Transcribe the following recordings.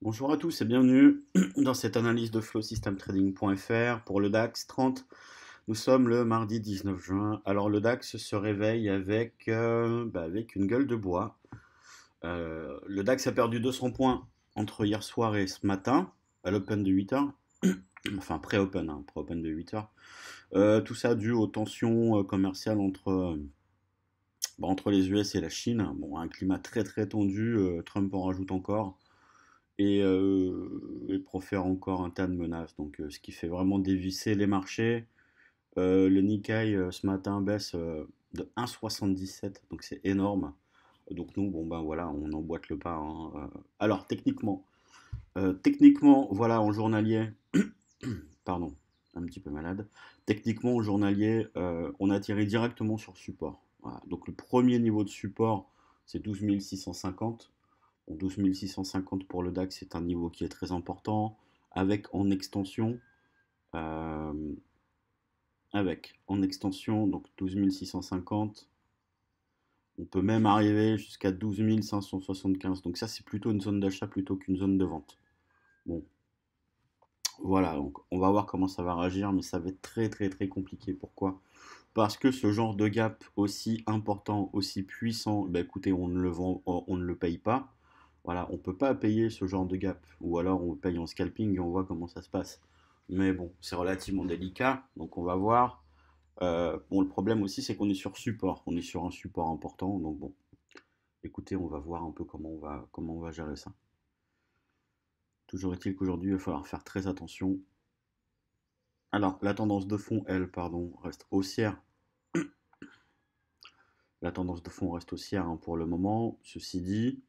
Bonjour à tous et bienvenue dans cette analyse de flowsystemtrading.fr pour le DAX 30. Nous sommes le mardi 19 juin. Alors le DAX se réveille avec une gueule de bois. Le DAX a perdu 200 points entre hier soir et ce matin à l'open de 8 heures. Enfin pré-open, pré-open de 8 heures. Tout ça dû aux tensions commerciales entre les US et la Chine. Bon, un climat très très tendu, Trump en rajoute encore et profère encore un tas de menaces. Donc, ce qui fait vraiment dévisser les marchés. Le Nikkei ce matin baisse de 1,77, donc c'est énorme. Donc nous, bon ben voilà, on emboîte le pas, hein. Alors techniquement, voilà, en journalier, pardon, un petit peu malade. Techniquement, en journalier, on a tiré directement sur support. Voilà. Donc le premier niveau de support, c'est 12 650. Bon, 12 650 pour le DAX, c'est un niveau qui est très important, avec en extension, euh, donc 12 650, on peut même arriver jusqu'à 12 575. Donc ça, c'est plutôt une zone d'achat plutôt qu'une zone de vente. Bon, voilà, donc on va voir comment ça va réagir, mais ça va être très très très compliqué. Pourquoi? Parce que ce genre de gap aussi important, aussi puissant, bah écoutez, on ne le vend, on ne le paye pas. Voilà, on ne peut pas payer ce genre de gap. Ou alors on paye en scalping et on voit comment ça se passe. Mais bon, c'est relativement délicat, donc on va voir. Bon, le problème aussi, c'est qu'on est sur support. On est sur un support important, donc bon, écoutez, on va voir un peu comment on va gérer ça. Toujours est-il qu'aujourd'hui, il va falloir faire très attention. Alors, la tendance de fond, elle, pardon, reste haussière. La tendance de fond reste haussière, hein, pour le moment. Ceci dit,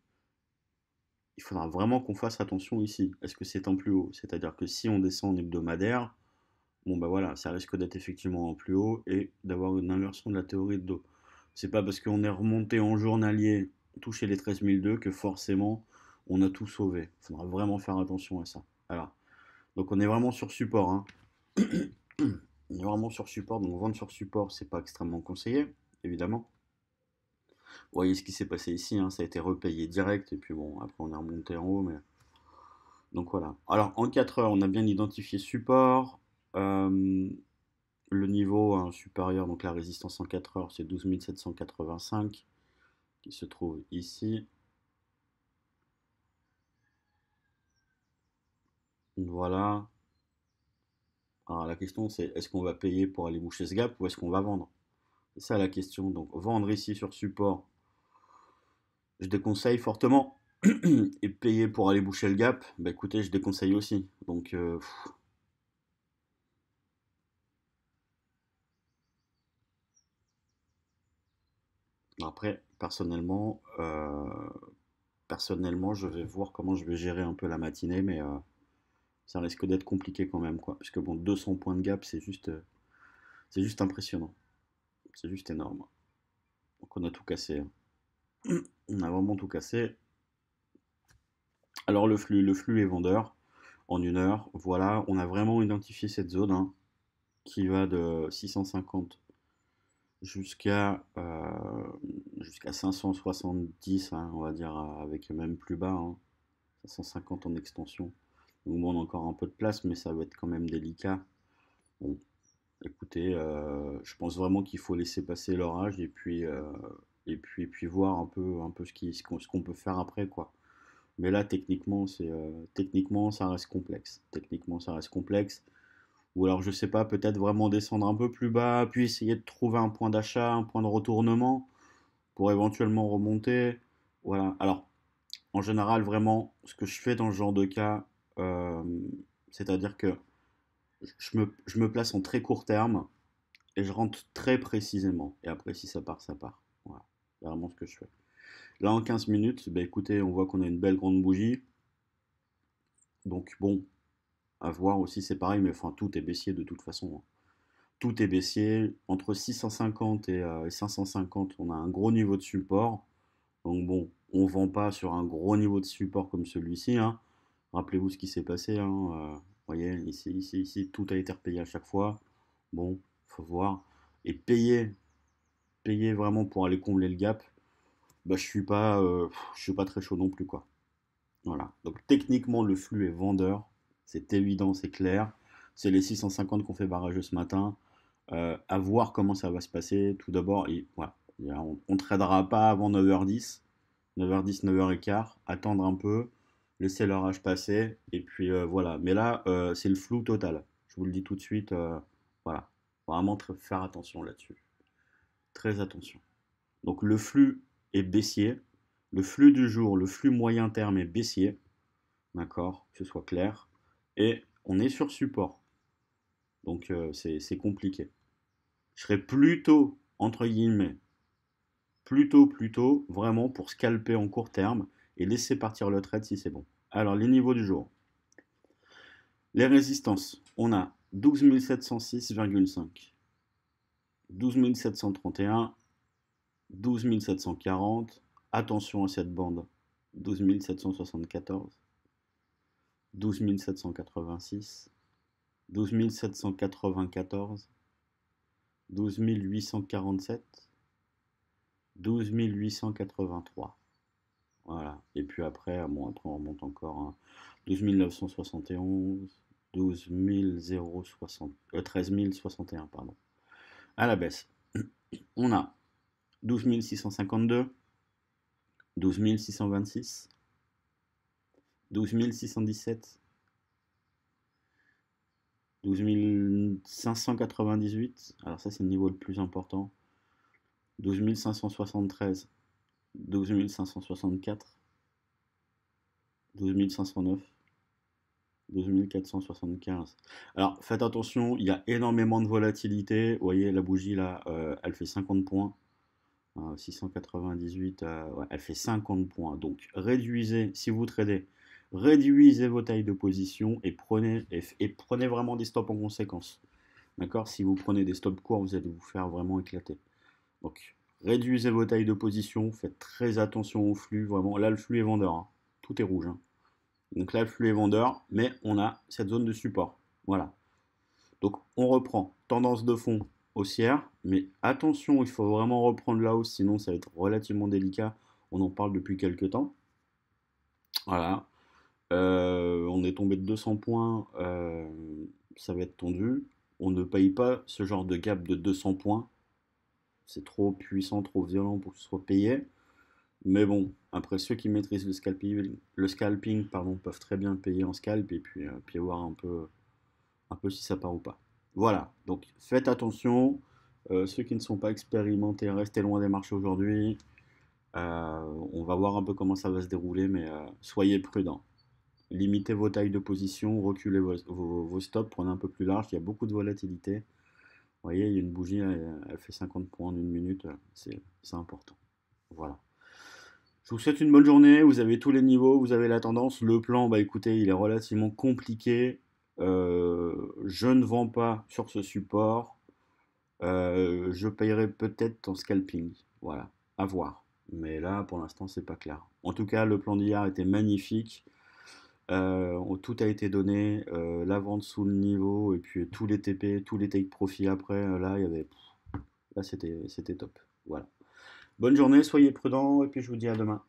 il faudra vraiment qu'on fasse attention ici. Est-ce que c'est en plus haut? C'est-à-dire que si on descend en hebdomadaire, bon bah voilà, ça risque d'être effectivement en plus haut et d'avoir une inversion de la théorie de dos. C'est pas parce qu'on est remonté en journalier, touché les 13 002 que forcément on a tout sauvé. Il faudra vraiment faire attention à ça. Alors, donc on est vraiment sur support, hein. On est vraiment sur support, donc vendre sur support, c'est pas extrêmement conseillé, évidemment. Vous voyez ce qui s'est passé ici, hein, ça a été repayé direct, et puis bon, après on est remonté en haut, mais. Donc voilà. Alors en 4 heures, on a bien identifié support. Euh, le niveau, hein, supérieur, donc la résistance en 4 heures, c'est 12 785 qui se trouve ici. Voilà. Alors la question, c'est est-ce qu'on va payer pour aller boucher ce gap ou est-ce qu'on va vendre? C'est ça la question. Donc vendre ici sur support, je déconseille fortement. Et payer pour aller boucher le gap, bah écoutez, je déconseille aussi. Donc après, personnellement, je vais voir comment je vais gérer un peu la matinée, mais ça risque d'être compliqué quand même, quoi. Puisque bon, 200 points de gap, c'est juste impressionnant. C'est juste énorme. Donc on a tout cassé, hein. On a vraiment tout cassé. Alors le flux est vendeur en une heure. Voilà, on a vraiment identifié cette zone, hein, qui va de 650 jusqu'à jusqu'à 570, hein, on va dire, avec même plus bas, hein, 550 en extension. Donc bon, on a encore un peu de place, mais ça va être quand même délicat. Bon, écoutez, je pense vraiment qu'il faut laisser passer l'orage et puis voir un peu ce qu'on peut faire après, quoi. Mais là, techniquement, ça reste complexe. Techniquement, ça reste complexe. Ou alors, je sais pas, peut-être vraiment descendre un peu plus bas, puis essayer de trouver un point d'achat, un point de retournement pour éventuellement remonter. Voilà. Alors, en général, vraiment, ce que je fais dans ce genre de cas, euh, c'est-à-dire que je me place en très court terme et je rentre très précisément. Et après, si ça part, ça part. Voilà. C'est vraiment ce que je fais. Là, en 15 minutes, bah, écoutez, on voit qu'on a une belle grande bougie. Donc, bon, à voir aussi, c'est pareil, mais enfin, tout est baissier de toute façon, hein. Tout est baissier. Entre 650 et 550, on a un gros niveau de support. Donc, bon, on ne vend pas sur un gros niveau de support comme celui-ci, hein. Rappelez-vous ce qui s'est passé, hein. Vous voyez, ici, tout a été repayé à chaque fois. Bon, faut voir. Et payer vraiment pour aller combler le gap, bah, je suis pas très chaud non plus, quoi. Voilà. Donc techniquement, le flux est vendeur. C'est évident, c'est clair. C'est les 650 qu'on fait barrage ce matin. À voir comment ça va se passer. Tout d'abord, voilà, on ne tradera pas avant 9h10. 9h10, 9h15. Attendre un peu. Laisser l'orage passer. Et puis voilà. Mais là, c'est le flou total. Je vous le dis tout de suite. Voilà. Vraiment faire attention là-dessus. Très attention. Donc le flux est baissier. Le flux du jour, le flux moyen terme est baissier. D'accord, que ce soit clair. Et on est sur support. Donc c'est compliqué. Je serais plutôt, entre guillemets, plutôt, vraiment pour scalper en court terme et laisser partir le trade si c'est bon. Alors, les niveaux du jour. Les résistances, on a 12 706,5, 12 731, 12 740. Attention à cette bande. 12 774, 12 786, 12 794, 12 847, 12 883. Voilà. Et puis après, bon, après on remonte encore. Hein. 12 971, 12 060, 13 061, pardon. À la baisse. On a 12 652, 12 626, 12 617, 12 598. Alors ça, c'est le niveau le plus important. 12 573, 12 564, 12 509, 12 475. Alors faites attention, il y a énormément de volatilité. Vous voyez, la bougie là, elle fait 50 points. 698, ouais, elle fait 50 points. Donc réduisez, si vous tradez, réduisez vos tailles de position et prenez vraiment des stops en conséquence. D'accord? Si vous prenez des stops courts, vous allez vous faire vraiment éclater. Donc réduisez vos tailles de position, faites très attention au flux. Vraiment, là le flux est vendeur. Hein. Tout est rouge. Hein. Donc là le flux est vendeur, mais on a cette zone de support. Voilà. Donc on reprend. Tendance de fond haussière, mais attention, il faut vraiment reprendre la hausse, sinon ça va être relativement délicat. On en parle depuis quelques temps. Voilà. On est tombé de 200 points, ça va être tendu. On ne paye pas ce genre de gap de 200 points. C'est trop puissant, trop violent pour que ce soit payé. Mais bon, après ceux qui maîtrisent le scalping pardon, peuvent très bien payer en scalp et puis voir un peu si ça part ou pas. Voilà, donc faites attention. Ceux qui ne sont pas expérimentés, restez loin des marchés aujourd'hui. On va voir un peu comment ça va se dérouler, mais soyez prudents. Limitez vos tailles de position, reculez vos stops, prenez un peu plus large. Il y a beaucoup de volatilité. Vous voyez, il y a une bougie, elle fait 50 points en une minute. C'est important. Voilà. Je vous souhaite une bonne journée. Vous avez tous les niveaux, vous avez la tendance. Le plan, bah écoutez, il est relativement compliqué. Je ne vends pas sur ce support. Je payerai peut-être en scalping. Voilà, à voir. Mais là, pour l'instant, c'est pas clair. En tout cas, le plan d'hier était magnifique. Tout a été donné. La vente sous le niveau et puis tous les TP, tous les take profit après. Là, il y avait. Là, c'était top. Voilà. Bonne journée, soyez prudents et puis je vous dis à demain.